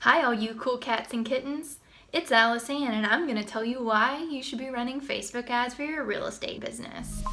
Hi all you cool cats and kittens. It's Alice Ann and I'm going to tell you why you should be running Facebook ads for your real estate business.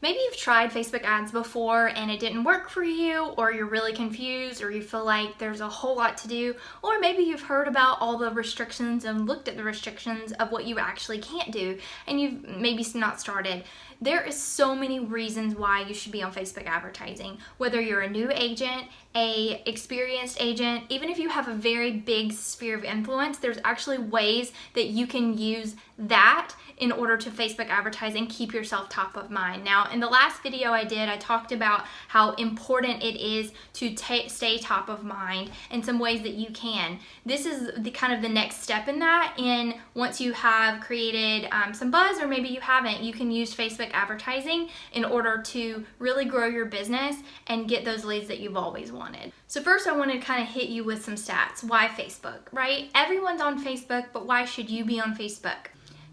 Maybe you've tried Facebook ads before and it didn't work for you, or you're really confused, or you feel like there's a whole lot to do, or maybe you've heard about all the restrictions and looked at the restrictions of what you actually can't do and you've maybe not started. There is so many reasons why you should be on Facebook advertising. Whether you're a new agent, a experienced agent, even if you have a very big sphere of influence, there's actually ways that you can use that in order to Facebook advertise and keep yourself top of mind. Now, in the last video I did, I talked about how important it is to stay top of mind and some ways that you can. This is the kind of the next step in that. And once you have created some buzz, or maybe you haven't, you can use Facebook advertising in order to really grow your business and get those leads that you've always wanted. So first I want to kind of hit you with some stats. Why Facebook, right? Everyone's on Facebook, but why should you be on Facebook?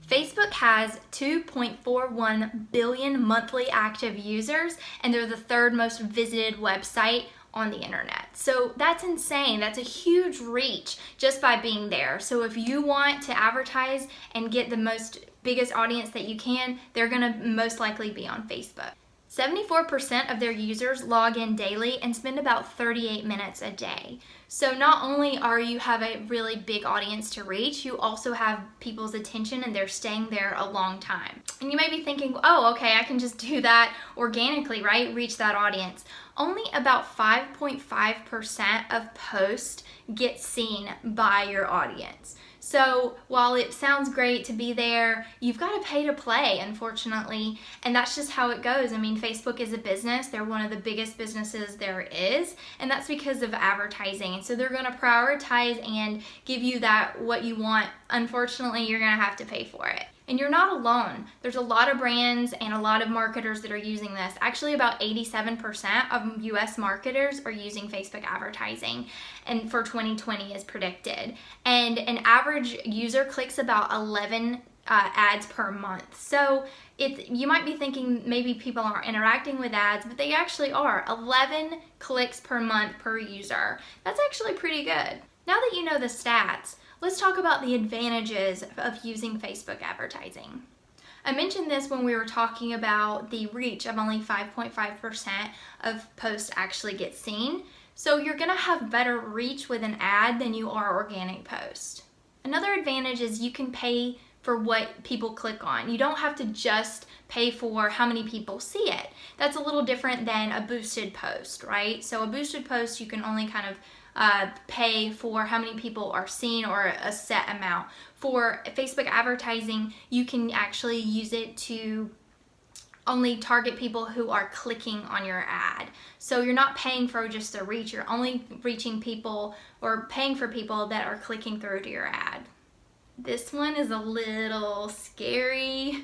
Facebook has 2.41 billion monthly active users, and they're the third most visited website on the internet. So that's insane. That's a huge reach just by being there. So if you want to advertise and get the biggest audience that you can, they're gonna most likely be on Facebook. 74% of their users log in daily and spend about 38 minutes a day. So not only have a really big audience to reach, you also have people's attention and they're staying there a long time. And you may be thinking, oh, okay, I can just do that organically, right? Reach that audience. Only about 5.5% of posts get seen by your audience. So while it sounds great to be there, you've got to pay to play, unfortunately, and that's just how it goes. I mean, Facebook is a business. They're one of the biggest businesses there is, and that's because of advertising. And so they're going to prioritize and give you what you want. Unfortunately, you're going to have to pay for it. And you're not alone. There's a lot of brands and a lot of marketers that are using this. Actually, about 87% of US marketers are using Facebook advertising, and for 2020 is predicted. And an average user clicks about 11 ads per month. So you might be thinking maybe people aren't interacting with ads, but they actually are. 11 clicks per month per user. That's actually pretty good. Now that you know the stats, let's talk about the advantages of using Facebook advertising. I mentioned this when we were talking about the reach of only 5.5% of posts actually get seen. So you're gonna have better reach with an ad than you are organic post. Another advantage is you can pay for what people click on. You don't have to just pay for how many people see it. That's a little different than a boosted post, right? So a boosted post, you can only kind of pay for how many people are seen or a set amount. For Facebook advertising, you can actually use it to only target people who are clicking on your ad. So you're not paying for just the reach, you're only reaching people or paying for people that are clicking through to your ad. This one is a little scary.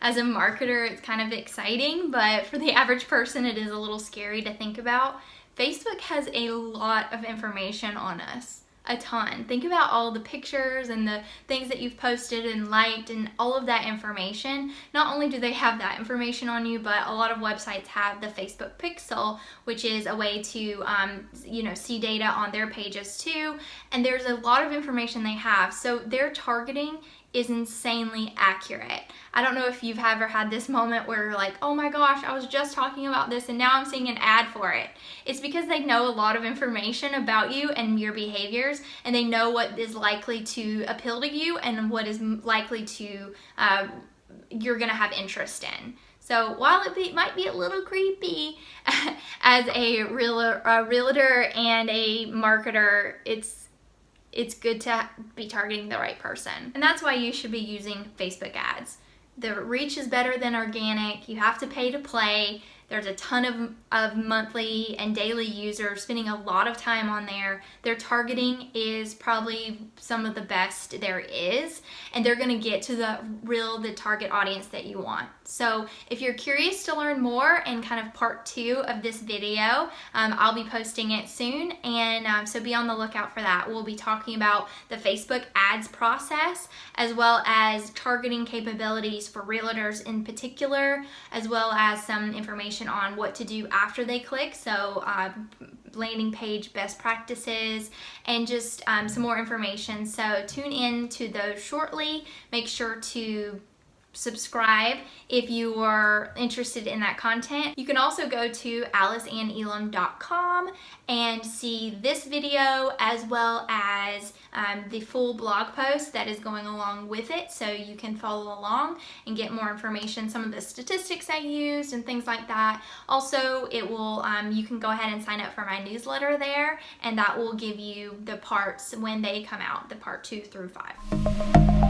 As a marketer, it's kind of exciting, but for the average person, it is a little scary to think about. Facebook has a lot of information on us, a ton. Think about all the pictures and the things that you've posted and liked and all of that information. Not only do they have that information on you, but a lot of websites have the Facebook Pixel, which is a way to see data on their pages too. And there's a lot of information they have. So their targeting is insanely accurate. I don't know if you've ever had this moment where you're like, oh my gosh, I was just talking about this and now I'm seeing an ad for it. It's because they know a lot of information about you and your behaviors, and they know what is likely to appeal to you and what is likely to you're gonna have interest in. So while it might be a little creepy, as a realtor and a marketer, it's good to be targeting the right person. And that's why you should be using Facebook ads. The reach is better than organic. You have to pay to play. There's a ton of monthly and daily users spending a lot of time on there. Their targeting is probably some of the best there is, and they're gonna get to the target audience that you want. So if you're curious to learn more in kind of part 2 of this video, I'll be posting it soon, and so be on the lookout for that. We'll be talking about the Facebook ads process, as well as targeting capabilities for realtors in particular, as well as some information on what to do after they click. So landing page best practices, and just some more information. So tune in to those shortly. Make sure to subscribe if you are interested in that content. You can also go to aliceanneelam.com and see this video, as well as the full blog post that is going along with it, so you can follow along and get more information, some of the statistics I used and things like that. Also, it will you can go ahead and sign up for my newsletter there, and that will give you the parts when they come out, the part 2 through 5.